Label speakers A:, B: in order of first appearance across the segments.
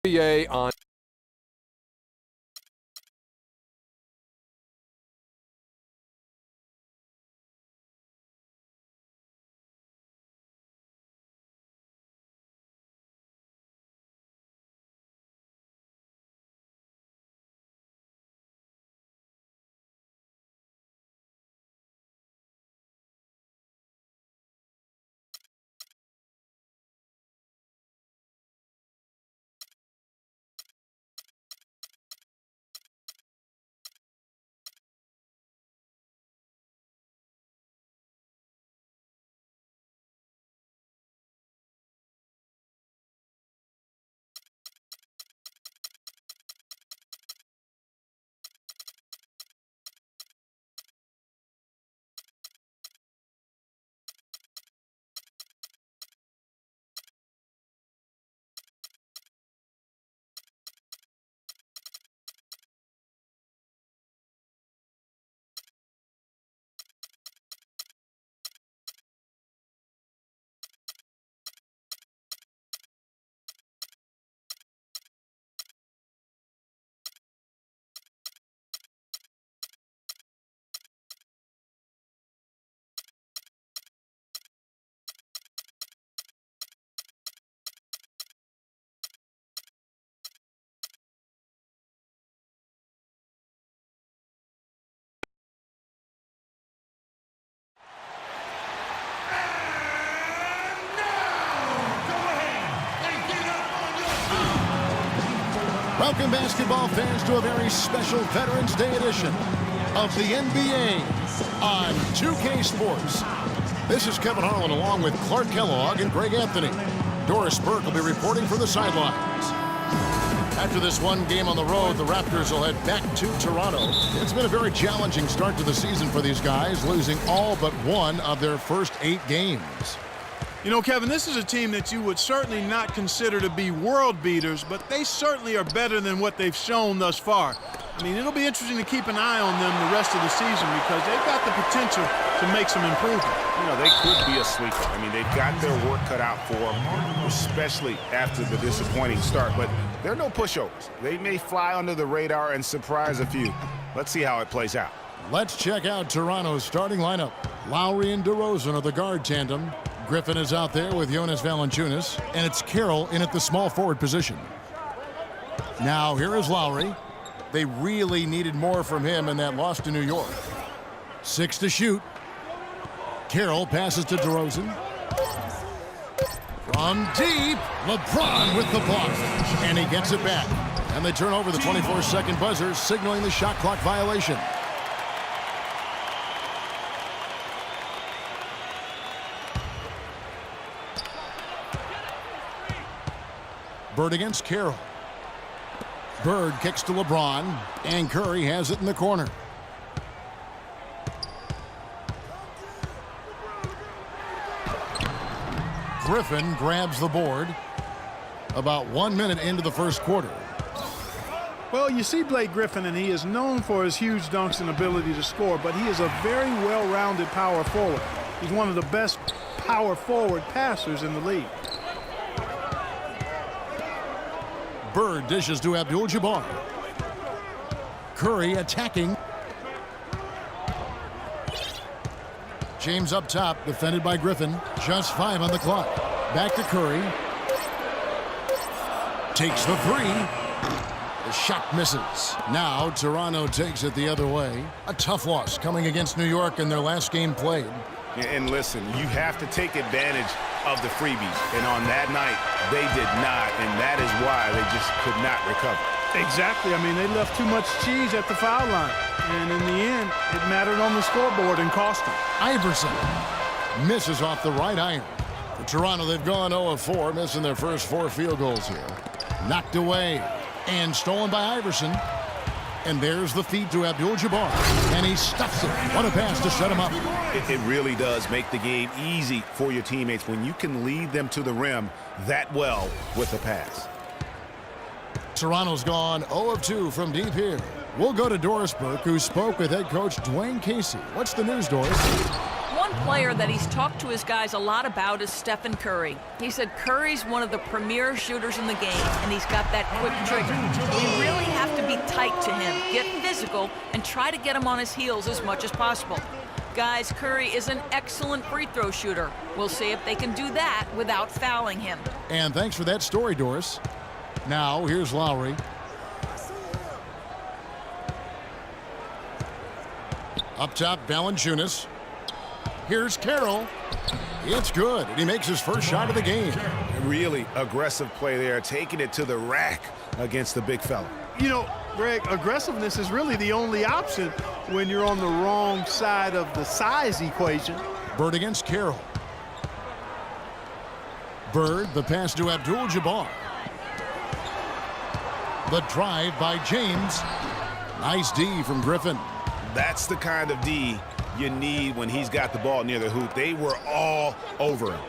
A: NBA on.
B: Welcome, basketball fans, to a very special Veterans Day edition of the NBA on 2K Sports. This is Kevin Harlan along with Clark Kellogg and Greg Anthony. Doris Burke will be reporting from the sidelines. After this one game on the road, the Raptors will head back to Toronto. It's been a very challenging start to the season for these guys, losing all but one of their first 8 games.
C: You know, Kevin, this is a team that you would certainly not consider to be world beaters, but they certainly are better than what they've shown thus far. I mean, it'll be interesting to keep an eye on them the rest of the season because they've got the potential to make some improvement.
D: You know, they could be a sleeper. I mean, they've got their work cut out for them, especially after the disappointing start, but they're no pushovers. They may fly under the radar and surprise a few. Let's see how it plays out.
B: Let's check out Toronto's starting lineup. Lowry and DeRozan are the guard tandem. Griffin is out there with Jonas Valanciunas, and it's Carroll in at the small forward position. Now here is Lowry. They really needed more from him in that loss to New York. 6 to shoot. Carroll passes to DeRozan. From deep, LeBron with the block, and he gets it back. And they turn over the 24-second buzzer, signaling the shot clock violation. Bird against Carroll. Bird kicks to LeBron, and Curry has it in the corner. Griffin grabs the board. About 1 minute into the first quarter.
C: Well, you see Blake Griffin, and he is known for his huge dunks and ability to score, but he is a very well-rounded power forward. He's one of the best power forward passers in the league.
B: Bird dishes to Abdul-Jabbar. Curry attacking. James up top, defended by Griffin. Just 5 on the clock. Back to Curry. Takes the 3. The shot misses. Now Toronto takes it the other way. A tough loss coming against New York in their last game played.
D: And listen, you have to take advantage of the freebies. And on that night, they did not, and that is why they just could not recover.
C: Exactly. I mean, they left too much cheese at the foul line. And in the end, it mattered on the scoreboard and cost them.
B: Iverson misses off the right iron. For Toronto, they've gone 0 of 4, missing their first 4 field goals here. Knocked away and stolen by Iverson. And there's the feed to Abdul-Jabbar. And he stuffs it. What a pass to set him up.
D: It really does make the game easy for your teammates when you can lead them to the rim that well with a pass.
B: Toronto's gone 0 of 2 from deep here. We'll go to Doris Burke, who spoke with head coach Dwayne Casey. What's the news, Doris?
E: One
A: player that he's talked to his guys a lot about is Stephen Curry. He said Curry's one of the premier shooters in the game, and he's got that quick trigger. We really have to be tight to him, get physical, and try to get him on his heels as much as possible. Guys, Curry is an excellent free throw shooter. We'll see if they can do that without fouling him.
B: And thanks for that story, Doris. Now, here's Lowry. Up top, Valanciunas. Here's Carroll. It's good, and he makes his first shot of the game.
D: Really aggressive play there, taking it to the rack against the big fella.
C: You know, Greg, aggressiveness is really the only option when you're on the wrong side of the size equation.
B: Bird against Carroll. Bird, the pass to Abdul-Jabbar. The drive by James. Nice D from Griffin.
D: That's the kind of D you need when he's got the ball near the hoop. They were all over him.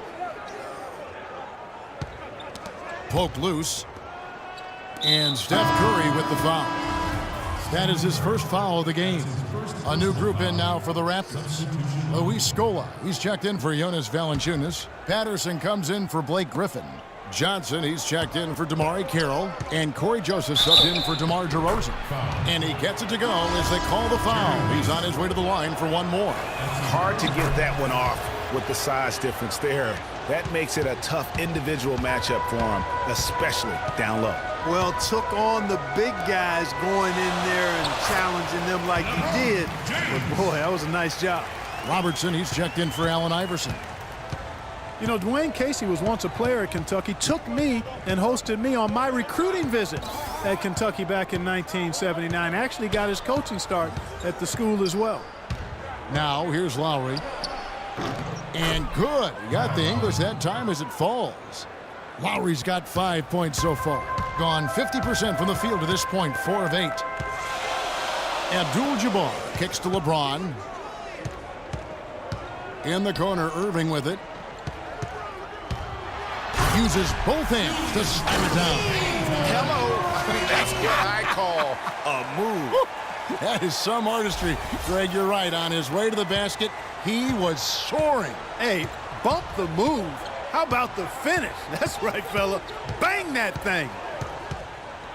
B: Poked loose. And Steph Curry with the foul. That is his first foul of the game. A new group in now for the Raptors. Luis Scola, he's checked in for Jonas Valanciunas. Patterson comes in for Blake Griffin. Johnson, he's checked in for DeMar Carroll. And Corey Joseph subbed in for DeMar DeRozan. And he gets it to go as they call the foul. He's on his way to the line for one more.
D: Hard to get that one off with the size difference there. That makes it a tough individual matchup for him, especially down low.
C: Well, took on the big guys going in there and challenging them like he did. But boy, that was a nice job.
B: Robertson, he's checked in for Allen Iverson.
C: You know, Dwayne Casey was once a player at Kentucky, took me and hosted me on my recruiting visit at Kentucky back in 1979. Actually got his coaching start at the school as well.
B: Now, here's Lowry. And good. He got the English that time as it falls. Lowry's got 5 points so far. Gone 50% from the field to this point, 4 of 8. Abdul-Jabbar kicks to LeBron. In the corner, Irving with it. Uses both hands to slam it down.
D: Hello. That's what I call a move.
B: That is some artistry. Greg, you're right. On his way to the basket, he was soaring.
C: Hey, bump the move. How about the finish? That's right, fella. Bang that thing.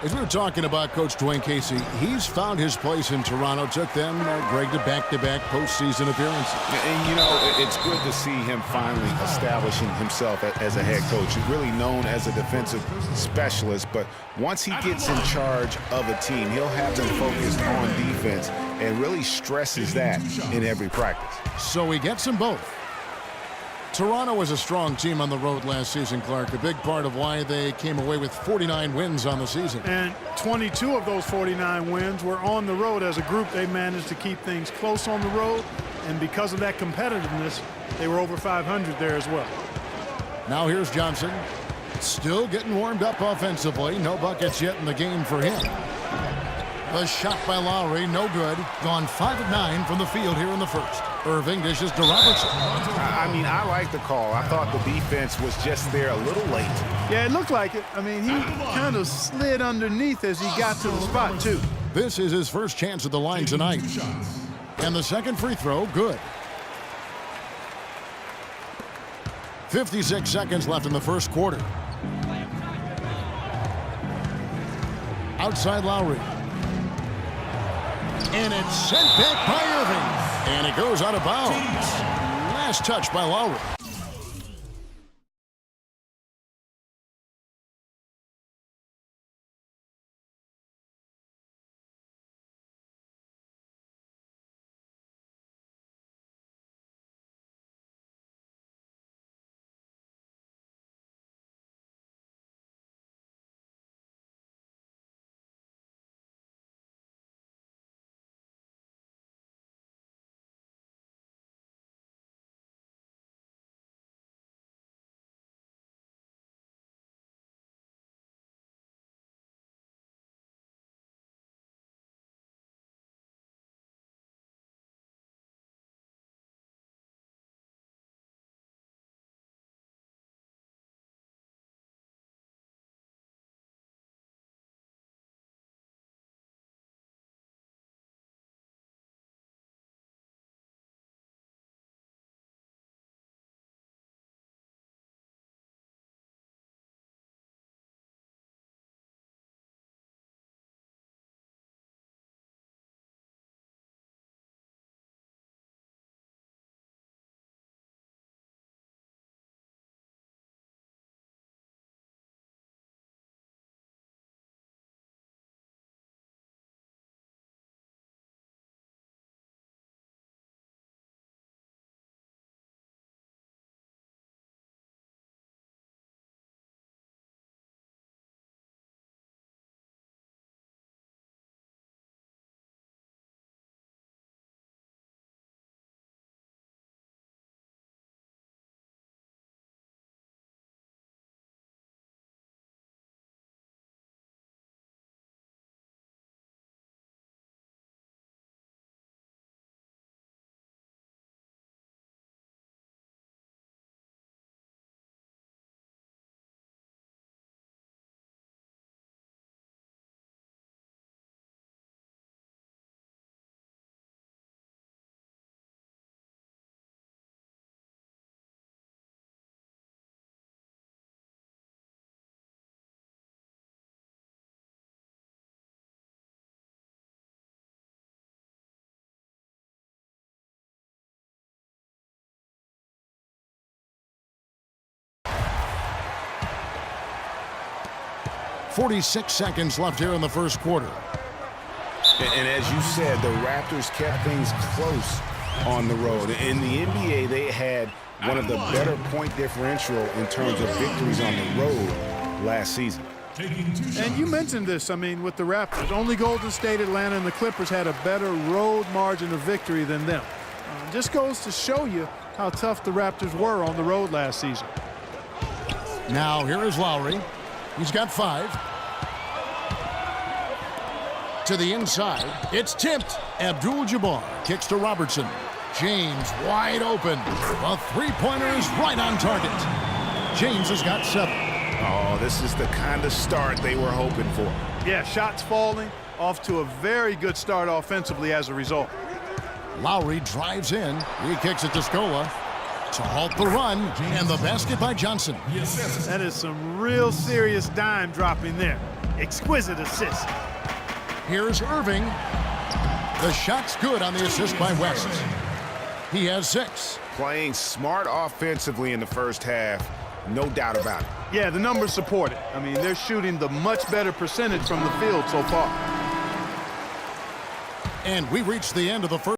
B: As we were talking about Coach Dwayne Casey, he's found his place in Toronto. Took them, Greg, to back-to-back postseason appearances.
D: And, you know, it's good to see him finally establishing himself as a head coach. He's really known as a defensive specialist, but once he gets in charge of a team, he'll have them focused on defense and really stresses that in every practice.
B: So he gets them both. Toronto was a strong team on the road last season, Clark. A big part of why they came away with 49 wins on the season.
C: And 22 of those 49 wins were on the road. As a group, they managed to keep things close on the road. And because of that competitiveness, they were over 500 there as well.
B: Now here's Johnson. Still getting warmed up offensively. No buckets yet in the game for him. The shot by Lowry, no good. Gone 5 of 9 from the field here in the first. Irving dishes to Robertson.
D: I mean, I like the call. I thought the defense was just there a little late.
C: Yeah, it looked like it. I mean, he kind of slid underneath as he got to the spot, too.
B: This is his first chance at the line tonight. And the second free throw, good. 56 seconds left in the first quarter. Outside Lowry. And it's sent back by Irving. And it goes out of bounds. Last touch by Lowry. 46 seconds left here in the first quarter.
D: And as you said, the Raptors kept things close on the road. In the NBA, they had one of the better point differential in terms of victories on the road last season.
C: And you mentioned this, I mean, with the Raptors. Only Golden State, Atlanta, and the Clippers had a better road margin of victory than them. Just goes to show you how tough the Raptors were on the road last season.
B: Now here is Lowry. He's got 5. To the inside. It's tipped. Abdul-Jabbar kicks to Robertson. James wide open. The three-pointer is right on target. James has got 7.
D: Oh, this is the kind of start they were hoping for.
C: Yeah, shots falling, off to a very good start offensively as a result.
B: Lowry drives in. He kicks it to Scola to halt the run, and the basket by Johnson.
C: That is some real serious dime dropping there. Exquisite assist.
B: Here's Irving. The shot's good on the assist by West. He has 6.
D: Playing smart offensively in the first half, no doubt about it.
C: Yeah, the numbers support it. I mean, they're shooting the much better percentage from the field so far.
B: And we reach the end of the first.